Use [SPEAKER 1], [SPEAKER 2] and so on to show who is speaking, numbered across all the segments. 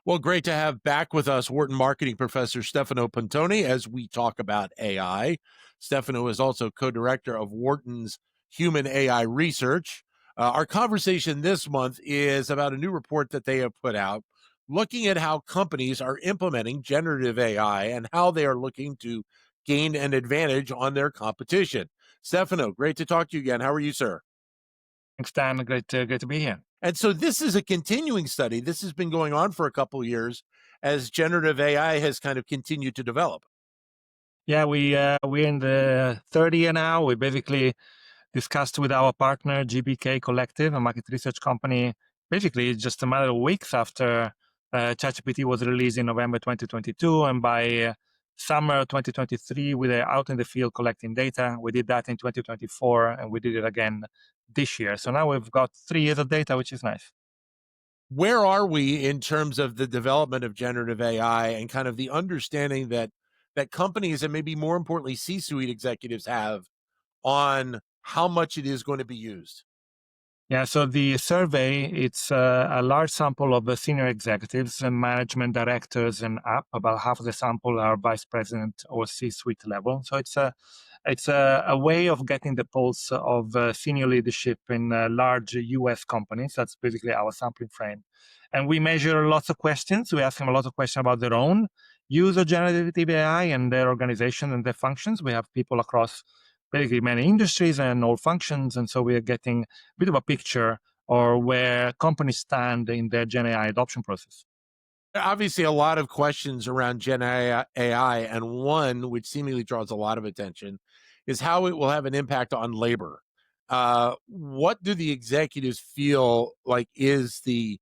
[SPEAKER 1] Well, great to have back with us Wharton marketing professor Stefano Puntoni as we talk about AI. Stefano is also co director of Wharton's Human AI Research. Our conversation this month is about a new report that they have put out looking at how companies are implementing generative AI and how they are looking to gain an advantage on their competition. Stefano, great to talk to you again. How are you, sir?
[SPEAKER 2] Thanks, Dan. Great to be here.
[SPEAKER 1] And so this is a continuing study. This has been going on for a couple of years as generative AI has kind of continued to develop.
[SPEAKER 2] Yeah, we're in the third year now. We basically discussed with our partner GBK Collective, a market research company. Basically, it's just a matter of weeks after ChatGPT was released in November 2022, and by summer 2023, we were out in the field collecting data. We did that in 2024, and we did it again this year. So now we've got 3 years of data, which is nice.
[SPEAKER 1] Where are we in terms of the development of generative AI and kind of the understanding that companies and maybe more importantly C-suite executives have on how much it is going to be used?
[SPEAKER 2] Yeah, so the survey, it's a large sample of senior executives and management directors and up. About half of the sample are vice president or C-suite level. So it's a way of getting the pulse of senior leadership in large US companies. That's basically our sampling frame. And we measure lots of questions. We ask them a lot of questions about their own use of generative AI and their organization and their functions. We have people across basically many industries and all functions. And so we are getting a bit of a picture or where companies stand in their Gen AI adoption process.
[SPEAKER 1] Obviously, a lot of questions around Gen AI, and one which seemingly draws a lot of attention is how it will have an impact on labor. What do the executives feel like is the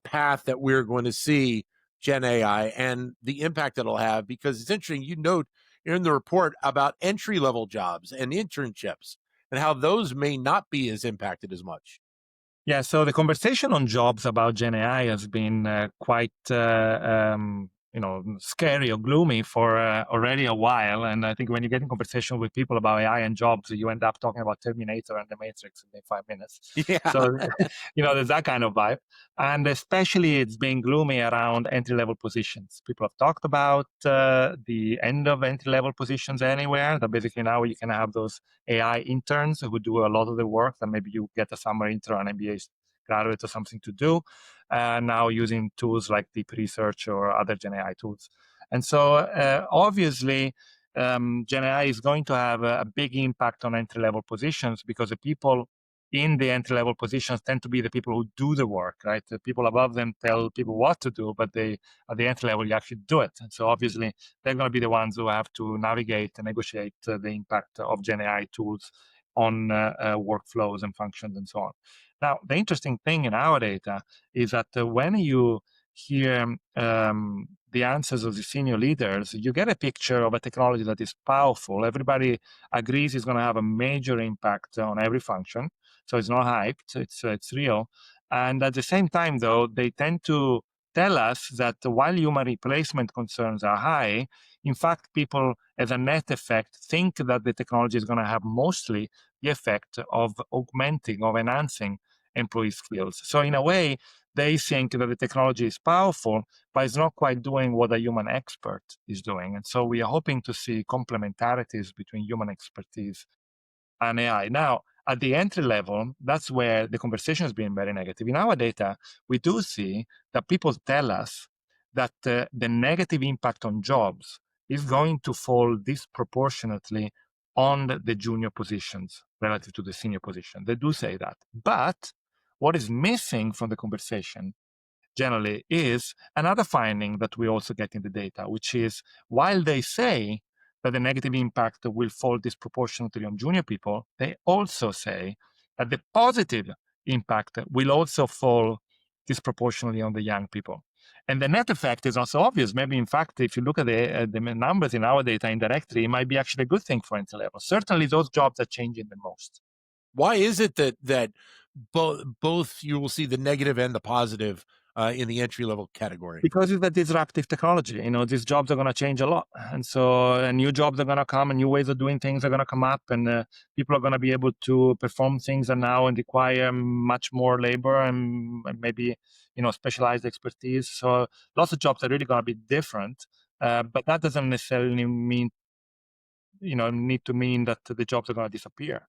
[SPEAKER 1] path that we're going to see Gen AI and the impact it'll have? Because it's interesting, you note in the report about entry level jobs and internships and how those may not be as impacted as much.
[SPEAKER 2] Yeah, so the conversation on jobs about Gen AI has been quite, scary or gloomy for already a while. And I think when you get in conversation with people about AI and jobs, you end up talking about Terminator and the Matrix in 5 minutes.
[SPEAKER 1] Yeah.
[SPEAKER 2] So, there's that kind of vibe. And especially it's been gloomy around entry-level positions. People have talked about the end of entry-level positions anywhere. That basically now you can have those AI interns who do a lot of the work that maybe you get a summer intern, MBA graduate or something to do, now using tools like deep research or other Gen AI tools. And so obviously, Gen AI is going to have a big impact on entry-level positions because the people in the entry-level positions tend to be the people who do the work, right? The people above them tell people what to do, but they at the entry level, you actually do it. And so obviously, they're going to be the ones who have to navigate and negotiate the impact of Gen AI tools on workflows and functions and so on. Now, the interesting thing in our data is that when you hear the answers of the senior leaders, you get a picture of a technology that is powerful. Everybody agrees it's going to have a major impact on every function. So it's not hyped, it's real. And at the same time, though, they tend to tell us that while human replacement concerns are high, in fact, people as a net effect think that the technology is going to have mostly the effect of augmenting, of enhancing employee skills. So in a way, they think that the technology is powerful, but it's not quite doing what a human expert is doing. And so we are hoping to see complementarities between human expertise and AI. Now, at the entry level, that's where the conversation has been very negative. In our data, we do see that people tell us that the negative impact on jobs is going to fall disproportionately on the junior positions relative to the senior position. They do say that. But what is missing from the conversation generally is another finding that we also get in the data, which is while they say that the negative impact will fall disproportionately on junior people, they also say that the positive impact will also fall disproportionately on the young people. And the net effect is also obvious. Maybe, in fact, if you look at the numbers in our data indirectly, it might be actually a good thing for entry level. Certainly, those jobs are changing the most.
[SPEAKER 1] Why is it that both you will see the negative and the positive in the entry level category?
[SPEAKER 2] Because it's a disruptive technology. These jobs are going to change a lot. And so new jobs are going to come and new ways of doing things are going to come up, and people are going to be able to perform things that now and require much more labor and maybe, specialized expertise. So lots of jobs are really going to be different, but that doesn't necessarily mean, need to mean that the jobs are going to disappear.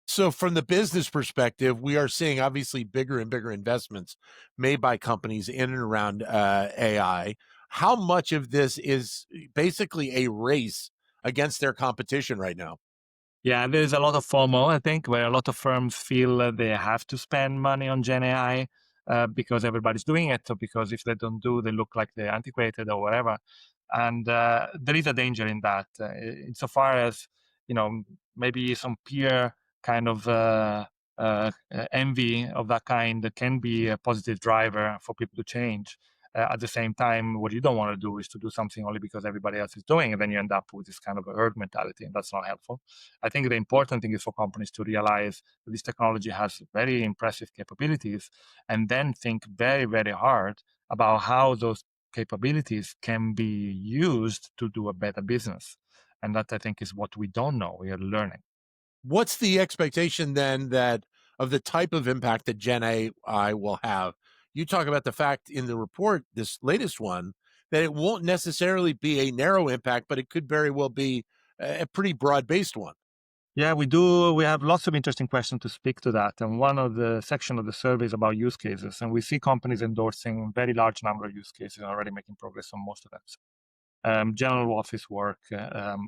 [SPEAKER 1] So, from the business perspective, we are seeing obviously bigger and bigger investments made by companies in and around AI. How much of this is basically a race against their competition right now?
[SPEAKER 2] Yeah, there's a lot of FOMO, I think, where a lot of firms feel they have to spend money on Gen AI because everybody's doing it, or because if they don't do, they look like they're antiquated or whatever. And there is a danger in that, insofar as maybe some peer kind of envy of that kind can be a positive driver for people to change. At the same time, what you don't want to do is to do something only because everybody else is doing it, and then you end up with this kind of a herd mentality, and that's not helpful. I think the important thing is for companies to realize that this technology has very impressive capabilities, and then think very, very hard about how those capabilities can be used to do a better business. And that, I think, is what we don't know. We are learning.
[SPEAKER 1] What's the expectation then that of the type of impact that Gen AI will have? You talk about the fact in the report, this latest one, that it won't necessarily be a narrow impact, but it could very well be a pretty broad based one.
[SPEAKER 2] Yeah, we do. We have lots of interesting questions to speak to that. And one of the section of the survey is about use cases. And we see companies endorsing very large number of use cases and already making progress on most of them. General office work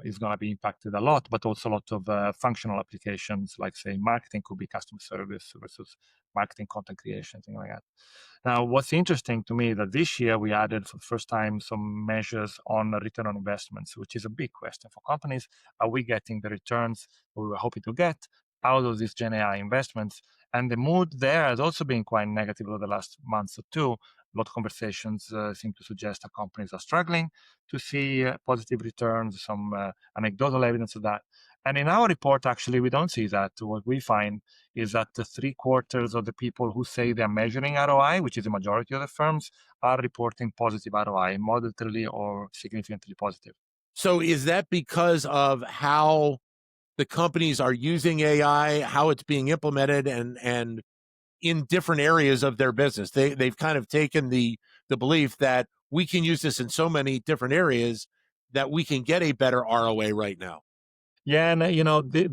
[SPEAKER 2] is going to be impacted a lot, but also a lot of functional applications, like say marketing could be customer service versus marketing content creation, things like that. Now, what's interesting to me that this year we added for the first time some measures on return on investments, which is a big question for companies. Are we getting the returns we were hoping to get out of these Gen AI investments? And the mood there has also been quite negative over the last month or two. A lot of conversations seem to suggest that companies are struggling to see positive returns, some anecdotal evidence of that. And in our report, actually, we don't see that. What we find is that the 3/4 of the people who say they're measuring ROI, which is the majority of the firms, are reporting positive ROI, moderately or significantly positive.
[SPEAKER 1] So, is that because of how the companies are using AI, how it's being implemented, and in different areas of their business? They've kind of taken the belief that we can use this in so many different areas that we can get a better ROA right now.
[SPEAKER 2] Yeah, and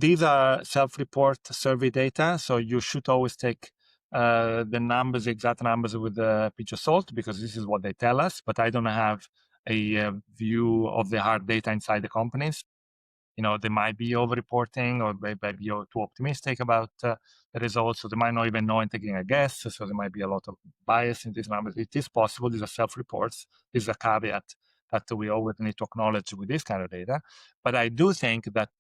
[SPEAKER 2] these are self-report survey data, so you should always take the numbers, the exact numbers, with a pinch of salt, because this is what they tell us. But I don't have a view of the hard data inside the companies. They might be over-reporting, or they might be too optimistic about the results, so they might not even know and taking a guess. So there might be a lot of bias in these numbers. It is possible. These are self-reports. This is a caveat that we always need to acknowledge with this kind of data. But I do think that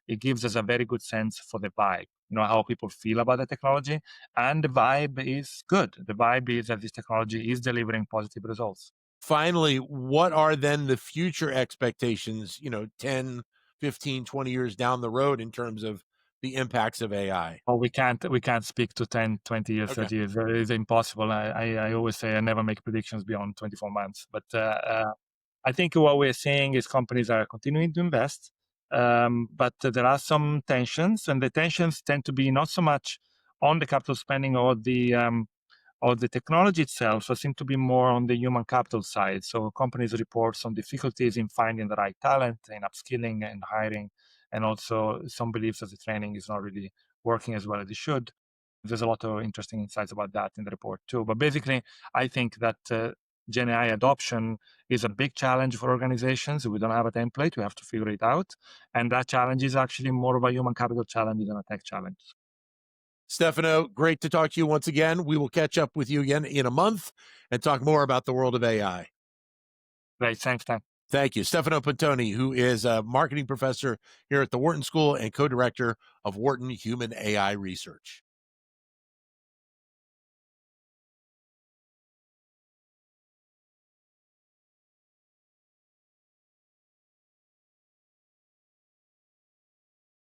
[SPEAKER 2] it gives us a very good sense for the vibe, how people feel about the technology. And the vibe is good. The vibe is that this technology is delivering positive results.
[SPEAKER 1] Finally, what are then the future expectations, 10, 15, 20 years down the road in terms of the impacts of AI?
[SPEAKER 2] Oh, we can't speak to 10, 20 years,
[SPEAKER 1] Okay.
[SPEAKER 2] 30 years. It's impossible. I always say I never make predictions beyond 24 months. But I think what we're seeing is companies are continuing to invest, but there are some tensions, and the tensions tend to be not so much on the capital spending or the technology itself, so seem to be more on the human capital side. So companies report some difficulties in finding the right talent, in upskilling and hiring, and also some beliefs that the training is not really working as well as it should. There's a lot of interesting insights about that in the report too. But basically, I think that Gen AI adoption is a big challenge for organizations. We don't have a template. We have to figure it out. And that challenge is actually more of a human capital challenge than a tech challenge.
[SPEAKER 1] Stefano, great to talk to you once again. We will catch up with you again in a month and talk more about the world of AI.
[SPEAKER 2] Great. Thanks, Dan.
[SPEAKER 1] Thank you. Stefano Puntoni, who is a marketing professor here at the Wharton School and co director of Wharton Human AI Research.